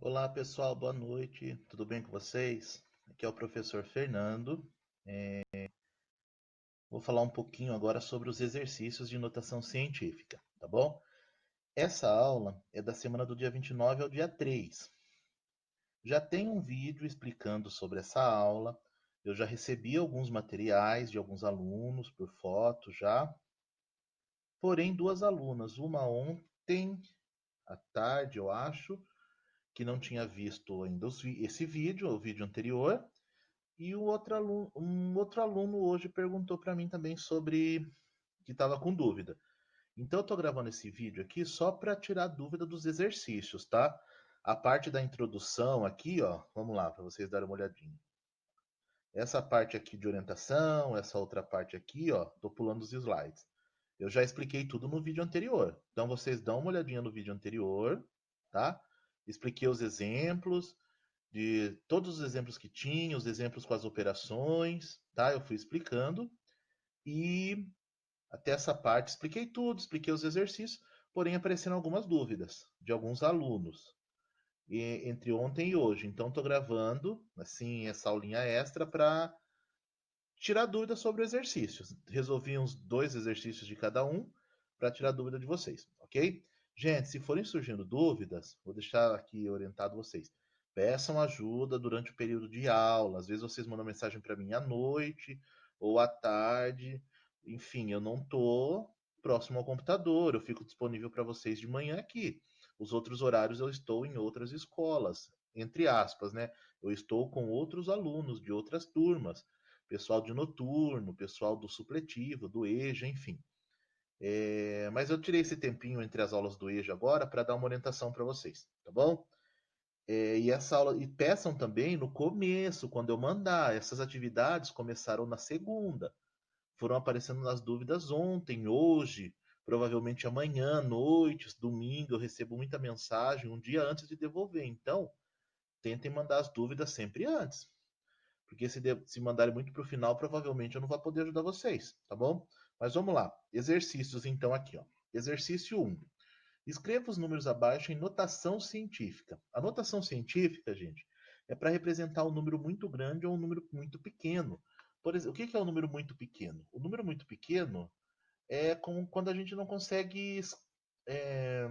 Olá pessoal, boa noite, tudo bem com vocês? Aqui é o professor Fernando. Vou falar um pouquinho agora sobre os exercícios de notação científica, tá bom? Essa aula é da semana do dia 29 ao dia 3. Já tem um vídeo explicando sobre essa aula, eu já recebi alguns materiais de alguns alunos por foto já, porém duas alunas, uma ontem à tarde, eu acho, que não tinha visto ainda esse vídeo, o vídeo anterior. E um outro aluno hoje perguntou para mim também sobre que estava com dúvida. Então eu estou gravando esse vídeo aqui só para tirar dúvida dos exercícios, tá? A parte da introdução aqui, ó, vamos lá para vocês darem uma olhadinha. Essa parte aqui de orientação, essa outra parte aqui, ó, estou pulando os slides. Eu já expliquei tudo no vídeo anterior. Então vocês dão uma olhadinha no vídeo anterior, tá? Expliquei os exemplos, de todos os exemplos que tinha, os exemplos com as operações, tá? Eu fui explicando e até essa parte expliquei tudo, expliquei os exercícios, porém apareceram algumas dúvidas de alguns alunos entre ontem e hoje. Então estou gravando assim essa aulinha extra para tirar dúvidas sobre o exercício. Resolvi uns 2 exercícios de cada um para tirar dúvida de vocês, ok? Gente, se forem surgindo dúvidas, vou deixar aqui orientado vocês. Peçam ajuda durante o período de aula. Às vezes vocês mandam mensagem para mim à noite ou à tarde. Enfim, eu não estou próximo ao computador. Eu fico disponível para vocês de manhã aqui. Os outros horários eu estou em outras escolas, entre aspas, né? Eu estou com outros alunos de outras turmas, pessoal de noturno, pessoal do supletivo, do EJA, enfim. Mas eu tirei esse tempinho entre as aulas do EJA agora para dar uma orientação para vocês, tá bom? E essa aula, e peçam também no começo, quando eu mandar. Essas atividades começaram na segunda, foram aparecendo nas dúvidas ontem, hoje, provavelmente amanhã, noite, domingo. Eu recebo muita mensagem um dia antes de devolver. Então, tentem mandar as dúvidas sempre antes. Porque se mandarem muito para o final, provavelmente eu não vou poder ajudar vocês, tá bom? Mas vamos lá. Exercícios, então, aqui, ó. Exercício 1. Escreva os números abaixo em notação científica. A notação científica, gente, é para representar um número muito grande ou um número muito pequeno. Por exemplo, o que é um número muito pequeno? O número muito pequeno é como quando a gente não consegue. É,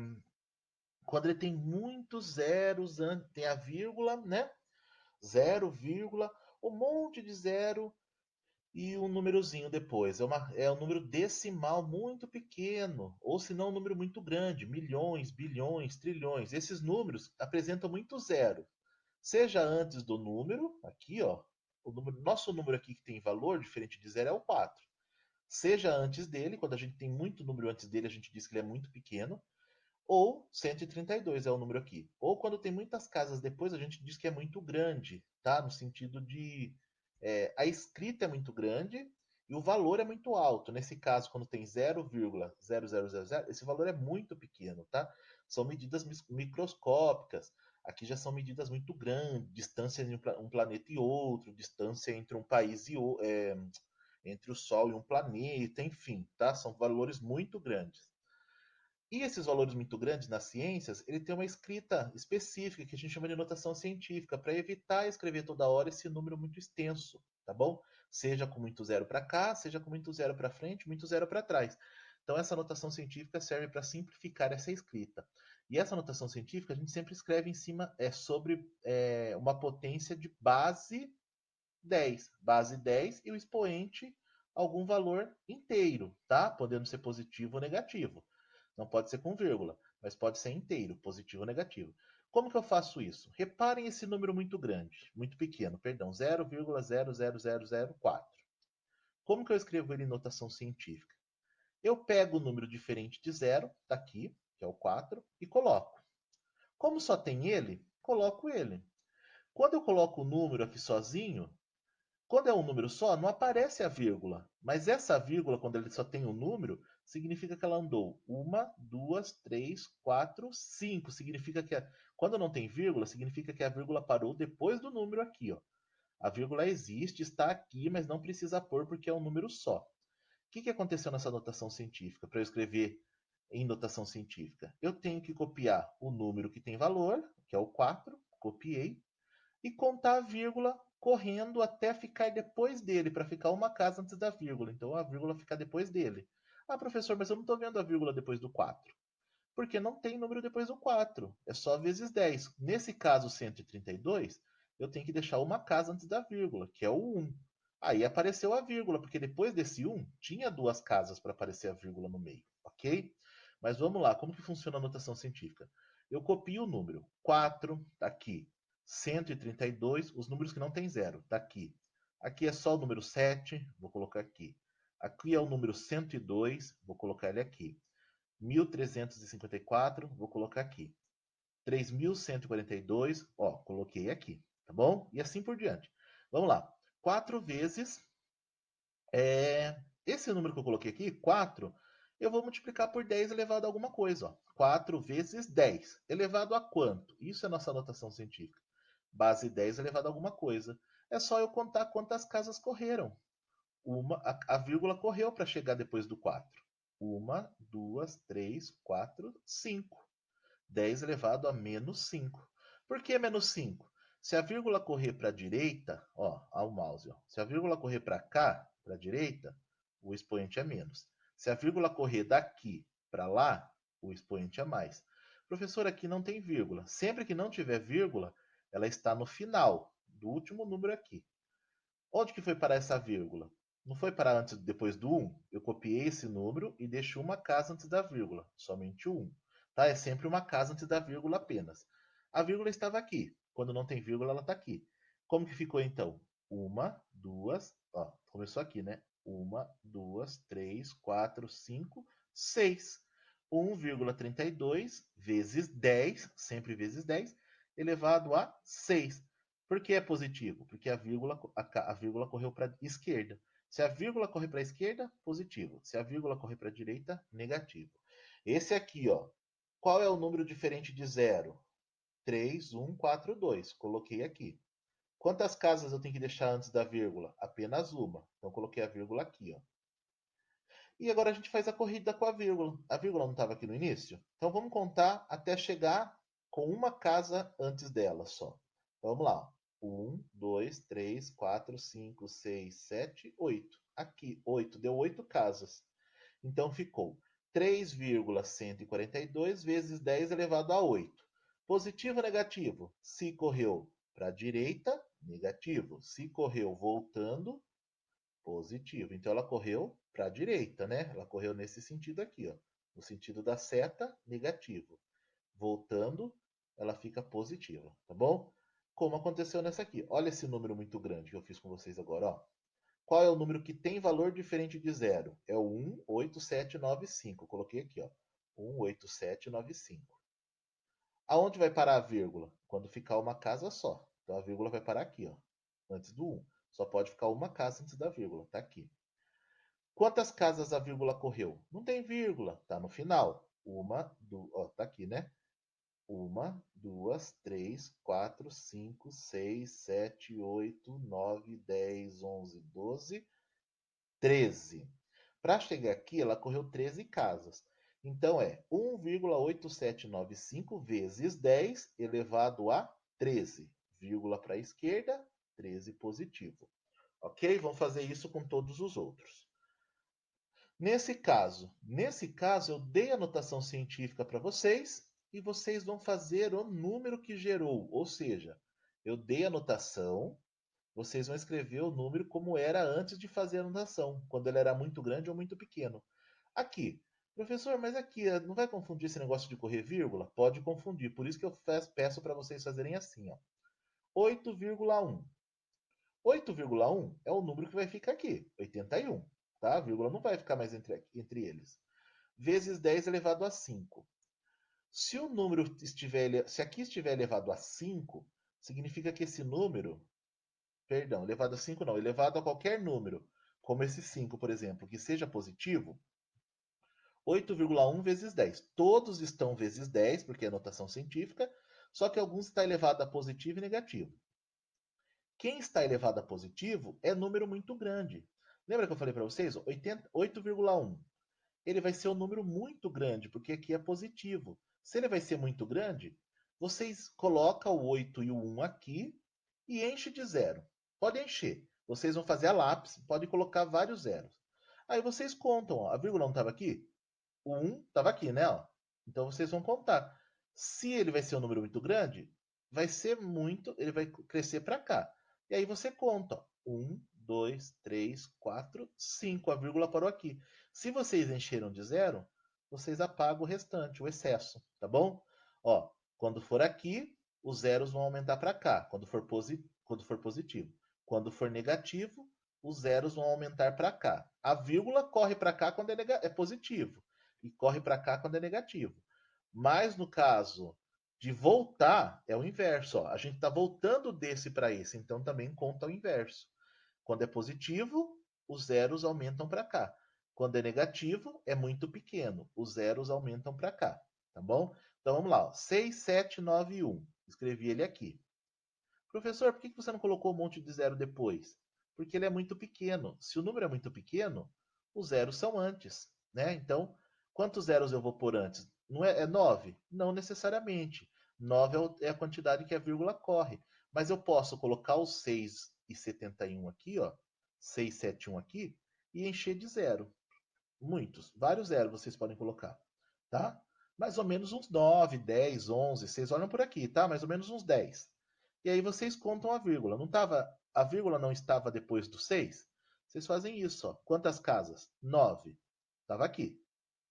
quando ele tem muitos zeros, tem a vírgula, né? Zero, vírgula, um monte de zero e um númerozinho depois. É um número decimal muito pequeno, ou se não um número muito grande, milhões, bilhões, trilhões. Esses números apresentam muito zero. Seja antes do número, aqui, ó, nosso número aqui que tem valor diferente de zero é o 4. Seja antes dele, quando a gente tem muito número antes dele, a gente diz que ele é muito pequeno. Ou 132 é o número aqui. Ou quando tem muitas casas depois, a gente diz que é muito grande, tá? No sentido de a escrita é muito grande e o valor é muito alto. Nesse caso, quando tem 0,0000, esse valor é muito pequeno, tá? São medidas microscópicas. Aqui já são medidas muito grandes, distância entre um planeta e outro, distância entre um país e entre o Sol e um planeta, enfim, tá? São valores muito grandes. E esses valores muito grandes nas ciências, ele tem uma escrita específica que a gente chama de notação científica, para evitar escrever toda hora esse número muito extenso, tá bom? Seja com muito zero para cá, seja com muito zero para frente, muito zero para trás. Então essa notação científica serve para simplificar essa escrita. E essa notação científica a gente sempre escreve em cima sobre uma potência de base 10, base 10 e o expoente algum valor inteiro, tá? Podendo ser positivo ou negativo. Não pode ser com vírgula, mas pode ser inteiro, positivo ou negativo. Como que eu faço isso? Reparem esse número muito grande, muito pequeno, perdão, 0,00004. Como que eu escrevo ele em notação científica? Eu pego o número diferente de zero, tá aqui, que é o 4, e coloco. Como só tem ele, coloco ele. Quando eu coloco o número aqui sozinho, quando é um número só, não aparece a vírgula. Mas essa vírgula, quando ele só tem um número, significa que ela andou uma, duas, três, quatro, cinco. Significa que quando não tem vírgula, significa que a vírgula parou depois do número aqui, ó. A vírgula existe, está aqui, mas não precisa pôr porque é um número só. O que aconteceu nessa notação científica? Para eu escrever em notação científica, eu tenho que copiar o número que tem valor, que é o 4, copiei, e contar a vírgula correndo até ficar depois dele, para ficar uma casa antes da vírgula. Então a vírgula fica depois dele. Ah, professor, mas eu não estou vendo a vírgula depois do 4. Porque não tem número depois do 4. É só vezes 10. Nesse caso 132, eu tenho que deixar uma casa antes da vírgula, que é o 1. Aí apareceu a vírgula, porque depois desse 1, tinha duas casas para aparecer a vírgula no meio, ok? Mas vamos lá, como que funciona a notação científica? Eu copio o número 4, está aqui. 132, os números que não tem zero, está aqui. Aqui é só o número 7, vou colocar aqui. Aqui é o número 102, vou colocar ele aqui. 1354, vou colocar aqui. 3142, ó, coloquei aqui, tá bom? E assim por diante. Vamos lá. 4 vezes esse número que eu coloquei aqui, 4, eu vou multiplicar por 10 elevado a alguma coisa. Ó. 4 vezes 10 elevado a quanto? Isso é nossa notação científica. Base 10 elevado a alguma coisa. É só eu contar quantas casas correram. A vírgula correu para chegar depois do 4. 1, 2, 3, 4, 5. 10 elevado a menos 5. Por que menos 5? Se a vírgula correr para a direita, ó, ao mouse, ó. Se a vírgula correr para cá, para a direita, o expoente é menos. Se a vírgula correr daqui para lá, o expoente é mais. Professor, aqui não tem vírgula. Sempre que não tiver vírgula, ela está no final do último número aqui. Onde que foi parar essa vírgula? Não foi parar antes, depois do 1? Eu copiei esse número e deixo uma casa antes da vírgula, somente o 1. Tá? É sempre uma casa antes da vírgula apenas. A vírgula estava aqui. Quando não tem vírgula, ela está aqui. Como que ficou então? 1, 2, ó, começou aqui, né? 1, 2, 3, 4, 5, 6. 1,32 vezes 10, sempre vezes 10, elevado a 6. Por que é positivo? Porque a vírgula correu para a esquerda. Se a vírgula correr para a esquerda, positivo. Se a vírgula correr para a direita, negativo. Esse aqui, ó. Qual é o número diferente de zero? 3, 1, 4, 2. Coloquei aqui. Quantas casas eu tenho que deixar antes da vírgula? Apenas uma. Então, coloquei a vírgula aqui, ó. E agora a gente faz a corrida com a vírgula. A vírgula não estava aqui no início? Então, vamos contar até chegar com uma casa antes dela só. Então, vamos lá. 1, 2, 3, 4, 5, 6, 7, 8. Aqui, 8. Deu 8 casas. Então, ficou 3,142 vezes 10 elevado a 8. Positivo ou negativo? Se correu para a direita, negativo. Se correu voltando, positivo. Então, ela correu para a direita, né? Ela correu nesse sentido aqui, ó. No sentido da seta, negativo. Voltando, ela fica positiva, tá bom? Como aconteceu nessa aqui. Olha esse número muito grande que eu fiz com vocês agora, ó. Qual é o número que tem valor diferente de zero? É o 18795. Coloquei aqui, ó. 18795. Aonde vai parar a vírgula? Quando ficar uma casa só. Então a vírgula vai parar aqui, ó, antes do 1. Só pode ficar uma casa antes da vírgula, tá aqui. Quantas casas a vírgula correu? Não tem vírgula, tá no final. Uma, duas, ó, tá aqui, né? 1, 2, 3, 4, 5, 6, 7, 8, 9, 10, 11, 12, 13. Para chegar aqui, ela correu 13 casas. Então, é 1,8795 vezes 10 elevado a 13. Vírgula para a esquerda, 13 positivo. Ok? Vamos fazer isso com todos os outros. Nesse caso, eu dei a notação científica para vocês e vocês vão fazer o número que gerou. Ou seja, eu dei a notação, vocês vão escrever o número como era antes de fazer a notação, quando ele era muito grande ou muito pequeno. Aqui, professor, mas aqui não vai confundir esse negócio de correr vírgula? Pode confundir, por isso que eu peço para vocês fazerem assim, ó. 8,1. 8,1 é o número que vai ficar aqui, 81. Tá? A vírgula não vai ficar mais entre eles. Vezes 10 elevado a 5. Se o número se aqui estiver elevado a 5, significa que esse número, perdão, elevado a 5 não, elevado a qualquer número, como esse 5, por exemplo, que seja positivo, 8,1 vezes 10. Todos estão vezes 10, porque é notação científica, só que alguns está elevado a positivo e negativo. Quem está elevado a positivo é número muito grande. Lembra que eu falei para vocês? 8,1. Ele vai ser um número muito grande, porque aqui é positivo. Se ele vai ser muito grande, vocês colocam o 8 e o 1 aqui e enche de zero. Pode encher. Vocês vão fazer a lápis, pode colocar vários zeros. Aí vocês contam, ó, a vírgula não estava aqui? O 1 estava aqui, né? Ó. Então vocês vão contar. Se ele vai ser um número muito grande, vai ser muito, ele vai crescer para cá. E aí você conta, ó, 1, 2, 3, 4, 5, a vírgula parou aqui. Se vocês encheram de zero, vocês apagam o restante, o excesso, tá bom? Ó, quando for aqui, os zeros vão aumentar para cá, quando for positivo. Quando for negativo, os zeros vão aumentar para cá. A vírgula corre para cá quando é positivo e corre para cá quando é negativo. Mas no caso de voltar, é o inverso. Ó. A gente está voltando desse para esse, então também conta o inverso. Quando é positivo, os zeros aumentam para cá. Quando é negativo, é muito pequeno. Os zeros aumentam para cá. Tá bom? Então vamos lá. Ó. 6, 7, 9 e 1. Escrevi ele aqui. Professor, por que você não colocou um monte de zero depois? Porque ele é muito pequeno. Se o número é muito pequeno, os zeros são antes. Né? Então, quantos zeros eu vou pôr antes? Não é 9? Não necessariamente. 9 é a quantidade que a vírgula corre. Mas eu posso colocar o 6 e 71 aqui, ó, 671 aqui, e encher de zero. Muitos. Vários zeros vocês podem colocar. Tá? Mais ou menos uns 9, 10, 11. Vocês olham por aqui, tá? Mais ou menos uns 10. E aí vocês contam a vírgula. Não tava, a vírgula não estava depois do 6? Vocês fazem isso, ó. Quantas casas? 9. Estava aqui.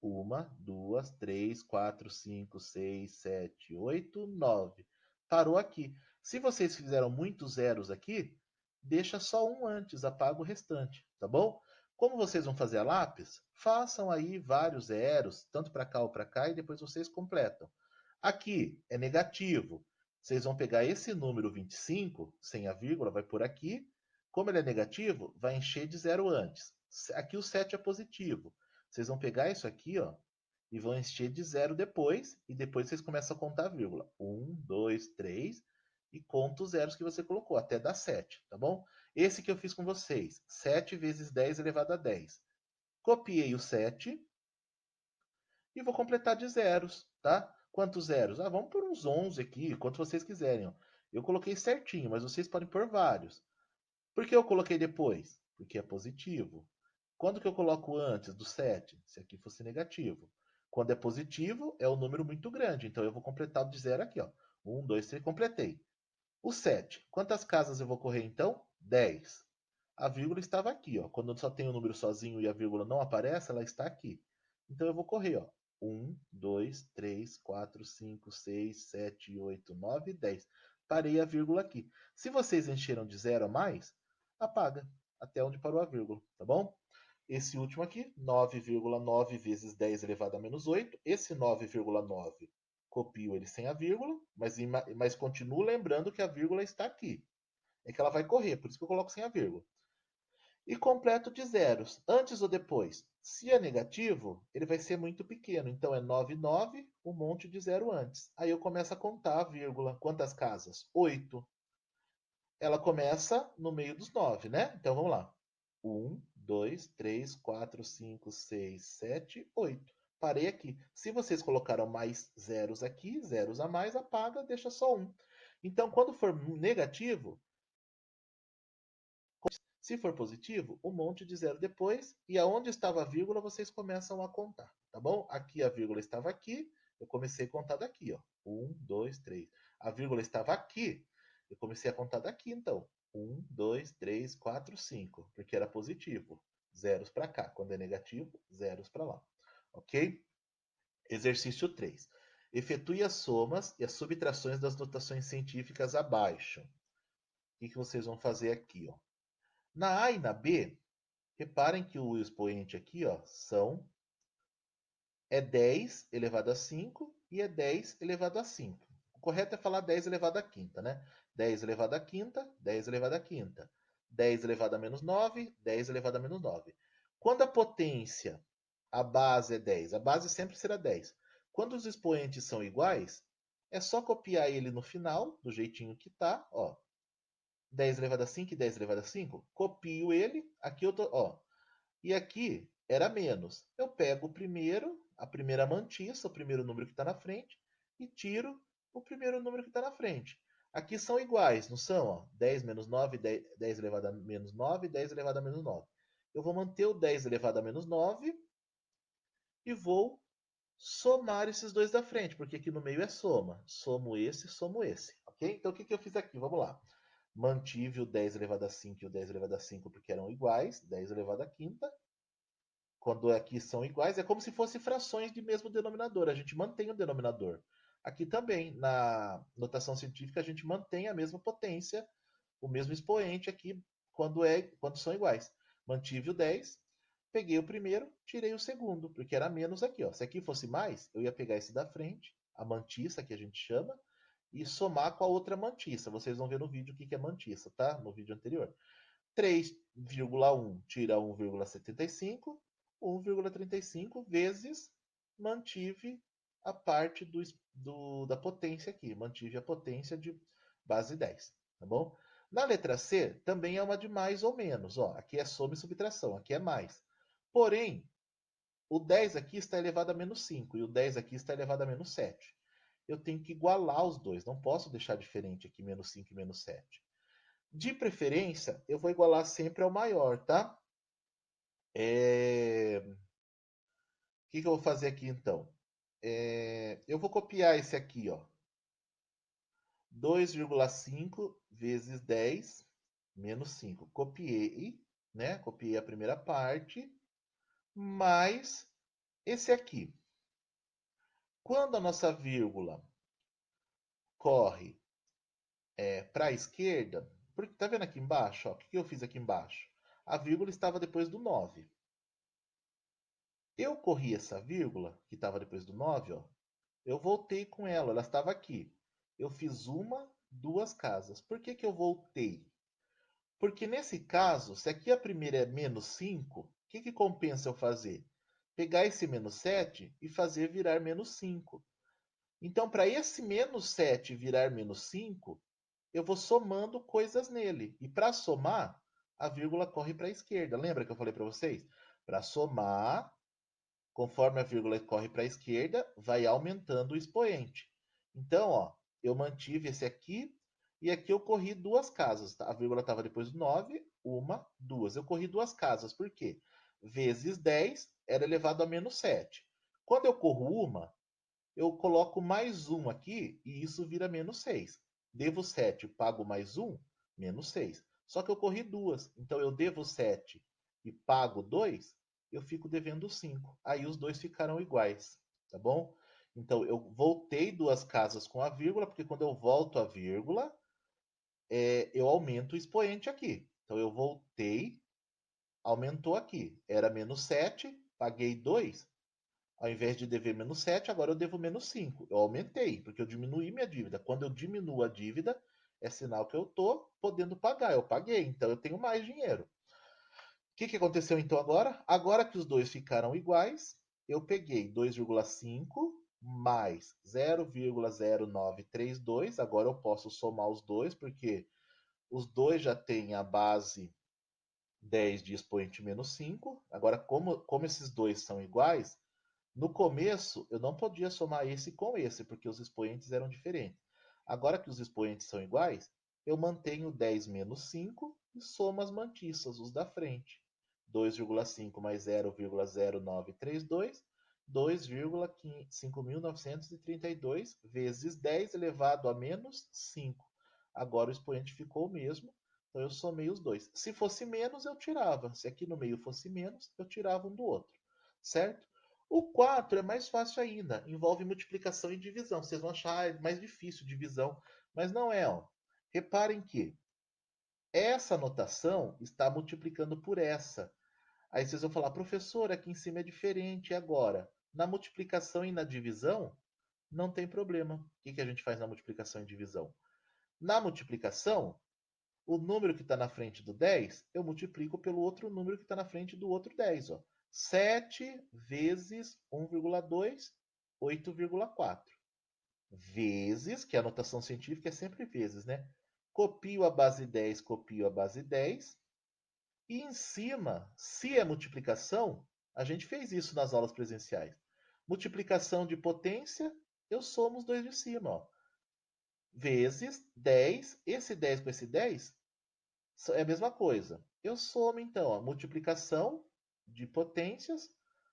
1, 2, 3, 4, 5, 6, 7, 8, 9. Parou aqui. Se vocês fizeram muitos zeros aqui, deixa só um antes, apaga o restante, tá bom? Como vocês vão fazer a lápis, façam aí vários zeros, tanto para cá ou para cá, e depois vocês completam. Aqui é negativo. Vocês vão pegar esse número 25, sem a vírgula, vai por aqui. Como ele é negativo, vai encher de zero antes. Aqui o 7 é positivo. Vocês vão pegar isso aqui, ó, e vão encher de zero depois, e depois vocês começam a contar a vírgula. 1, 2, 3, e conta os zeros que você colocou, até dar 7, tá bom? Esse que eu fiz com vocês, 7 vezes 10 elevado a 10. Copiei o 7 e vou completar de zeros, tá? Quantos zeros? Ah, vamos por uns 11 aqui, quanto vocês quiserem. Ó. Eu coloquei certinho, mas vocês podem pôr vários. Por que eu coloquei depois? Porque é positivo. Quando que eu coloco antes do 7? Se aqui fosse negativo. Quando é positivo, é um número muito grande. Então eu vou completar de zero aqui. Ó. 1, 2, 3, completei. O 7. Quantas casas eu vou correr então? 10. A vírgula estava aqui. Ó. Quando só tem o número sozinho e a vírgula não aparece, ela está aqui. Então eu vou correr. Ó. 1, 2, 3, 4, 5, 6, 7, 8, 9, 10. Parei a vírgula aqui. Se vocês encheram de zero a mais, apaga até onde parou a vírgula, tá bom? Esse último aqui, 9,9 vezes 10 elevado a menos 8. Esse 9,9, copio ele sem a vírgula, mas continuo lembrando que a vírgula está aqui. É que ela vai correr, por isso que eu coloco sem a vírgula. E completo de zeros, antes ou depois. Se é negativo, ele vai ser muito pequeno. Então é 9, 9, um monte de zero antes. Aí eu começo a contar a vírgula. Quantas casas? 8. Ela começa no meio dos 9, né? Então vamos lá. 1, 2, 3, 4, 5, 6, 7, 8. Parei aqui. Se vocês colocaram mais zeros aqui, zeros a mais, apaga, deixa só um. Então, quando for negativo, se for positivo, um monte de zero depois, e aonde estava a vírgula, vocês começam a contar, tá bom? Aqui a vírgula estava aqui, eu comecei a contar daqui, ó. 1, 2, 3. A vírgula estava aqui, eu comecei a contar daqui, então. 1, 2, 3, 4, 5, porque era positivo. Zeros para cá. Quando é negativo, zeros para lá. Ok? Exercício 3. Efetue as somas e as subtrações das notações científicas abaixo. O que vocês vão fazer aqui, ó? Na A e na B, reparem que o expoente aqui, ó, é 10 elevado a 5 e é 10 elevado a 5. O correto é falar 10 elevado à quinta, né? 10 elevado à quinta, 10 elevado à quinta. 10 elevado a menos 9, 10 elevado a menos 9. Quando a potência, a base é 10, a base sempre será 10. Quando os expoentes são iguais, é só copiar ele no final, do jeitinho que tá, ó. 10 elevado a 5 e 10 elevado a 5, copio ele, aqui eu tô, ó. E aqui era menos. Eu pego o primeiro, a primeira mantissa, o primeiro número que está na frente, e tiro o primeiro número que está na frente. Aqui são iguais, não são? Ó, 10 menos 9, 10 elevado a menos 9, 10 elevado a menos 9. Eu vou manter o 10 elevado a menos 9 e vou somar esses dois da frente, porque aqui no meio é soma. Somo esse, ok? Então o que eu fiz aqui? Vamos lá. Mantive o 10 elevado a 5 e o 10 elevado a 5 porque eram iguais, 10 elevado a quinta. Quando aqui são iguais, é como se fossem frações de mesmo denominador. A gente mantém o denominador. Aqui também, na notação científica, a gente mantém a mesma potência, o mesmo expoente aqui quando são iguais. Mantive o 10, peguei o primeiro, tirei o segundo, porque era menos aqui. Ó. Se aqui fosse mais, eu ia pegar esse da frente, a mantiça que a gente chama, e somar com a outra mantiça. Vocês vão ver no vídeo o que é mantiça, tá? No vídeo anterior. 3,1 tira 1,75, 1,35 vezes mantive a parte da potência aqui. Mantive a potência de base 10, tá bom? Na letra C, também é uma de mais ou menos. Ó, aqui é soma e subtração, aqui é mais. Porém, o 10 aqui está elevado a menos 5 e o 10 aqui está elevado a menos 7. Eu tenho que igualar os dois, não posso deixar diferente aqui menos 5 e menos 7. De preferência, eu vou igualar sempre ao maior, tá? O que eu vou fazer aqui então? Eu vou copiar esse aqui, ó. 2,5 vezes 10 menos 5. Copiei, né? Copiei a primeira parte, mais esse aqui. Quando a nossa vírgula corre para a esquerda, porque tá vendo aqui embaixo? Ó, o que eu fiz aqui embaixo? A vírgula estava depois do 9. Eu corri essa vírgula, que estava depois do 9, ó. Eu voltei com ela estava aqui. Eu fiz uma, duas casas. Por que eu voltei? Porque nesse caso, se aqui a primeira é menos 5, o que compensa eu fazer? Pegar esse menos 7 e fazer virar menos 5. Então, para esse menos 7 virar menos 5, eu vou somando coisas nele. E para somar, a vírgula corre para a esquerda. Lembra que eu falei para vocês? Para somar, conforme a vírgula corre para a esquerda, vai aumentando o expoente. Então, ó, eu mantive esse aqui e aqui eu corri duas casas. Tá? A vírgula estava depois do 9, uma, duas. Eu corri duas casas, por quê? Vezes 10 era elevado a menos 7. Quando eu corro uma, eu coloco mais um aqui e isso vira menos 6. Devo 7, pago mais um, menos 6. Só que eu corri duas, então eu devo 7 e pago 2, eu fico devendo 5. Aí os dois ficaram iguais, tá bom? Então eu voltei duas casas com a vírgula, porque quando eu volto a vírgula, eu aumento o expoente aqui. Então eu voltei, aumentou aqui. Era menos 7, paguei 2, ao invés de dever menos 7, agora eu devo menos 5. Eu aumentei, porque eu diminuí minha dívida. Quando eu diminuo a dívida, é sinal que eu estou podendo pagar. Eu paguei, então eu tenho mais dinheiro. O que aconteceu então agora? Agora que os dois ficaram iguais, eu peguei 2,5 mais 0,0932. Agora eu posso somar os dois, porque os dois já têm a base 10 de expoente menos 5. Agora, como esses dois são iguais, no começo, eu não podia somar esse com esse, porque os expoentes eram diferentes. Agora que os expoentes são iguais, eu mantenho 10 menos 5 e somo as mantiças, os da frente. 2,5 mais 0,0932, 2,5932 vezes 10 elevado a menos 5. Agora o expoente ficou o mesmo, então eu somei os dois. Se fosse menos, eu tirava. Se aqui no meio fosse menos, eu tirava um do outro. Certo? O 4 é mais fácil ainda, envolve multiplicação e divisão. Vocês vão achar mais difícil divisão, mas não é. Ó. Reparem que essa notação está multiplicando por essa. Aí vocês vão falar, professor, aqui em cima é diferente. E agora? Na multiplicação e na divisão, não tem problema. O que a gente faz na multiplicação e divisão? Na multiplicação, o número que está na frente do 10, eu multiplico pelo outro número que está na frente do outro 10. Ó. 7 vezes 1,2, 8,4. Vezes, que a notação científica é sempre vezes, né? Copio a base 10, copio a base 10. E em cima, se é multiplicação, a gente fez isso nas aulas presenciais. Multiplicação de potência, eu somo os dois de cima. Ó. vezes 10. Esse 10 com esse 10 é a mesma coisa. Eu somo, então, a multiplicação de potências,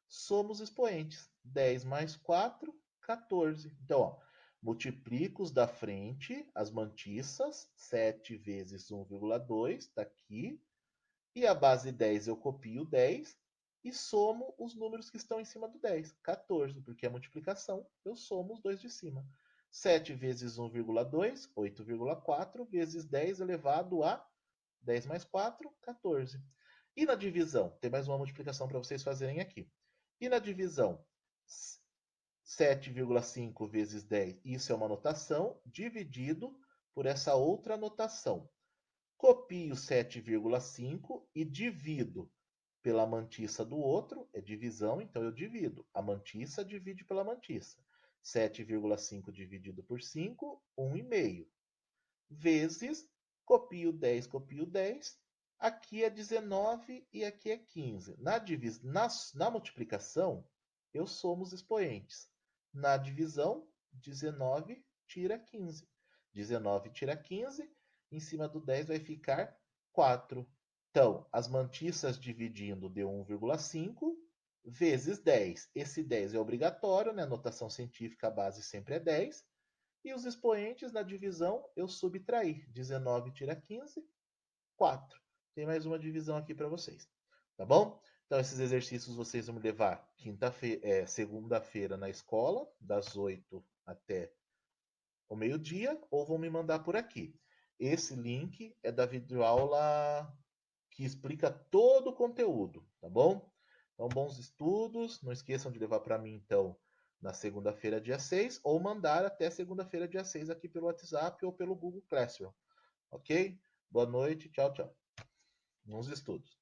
somo os expoentes. 10 mais 4, 14. Então, ó, multiplico os da frente, as mantiças, 7 vezes 1,2, está aqui. E a base 10 eu copio 10 e somo os números que estão em cima do 10. 14, porque é multiplicação, eu somo os dois de cima. 7 vezes 1,2, 8,4, vezes 10 elevado a 10 mais 4, 14. E na divisão, tem mais uma multiplicação para vocês fazerem aqui. E na divisão, 7,5 vezes 10, isso é uma notação, dividido por essa outra notação. Copio 7,5 e divido pela mantiça do outro, é divisão, então eu divido. A mantiça divide pela mantiça. 7,5 dividido por 5, 1,5. Vezes, copio 10, aqui é 19 e aqui é 15. Na multiplicação, eu somo os expoentes. Na divisão, 19 tira 15. 19 tira 15, em cima do 10 vai ficar 4. Então, as mantiças dividindo deu 1,5 vezes 10. Esse 10 é obrigatório, né? Notação científica, a base sempre é 10. E os expoentes na divisão eu subtraí. 19 tira 15, 4. Tem mais uma divisão aqui para vocês. Tá bom? Então, esses exercícios vocês vão me levar segunda-feira na escola, das 8 até o meio-dia, ou vão me mandar por aqui. Esse link é da videoaula que explica todo o conteúdo, tá bom? Então, bons estudos. Não esqueçam de levar para mim, então, na segunda-feira, dia 6, ou mandar até segunda-feira, dia 6, aqui pelo WhatsApp ou pelo Google Classroom. Ok? Boa noite. Tchau, tchau. Bons estudos.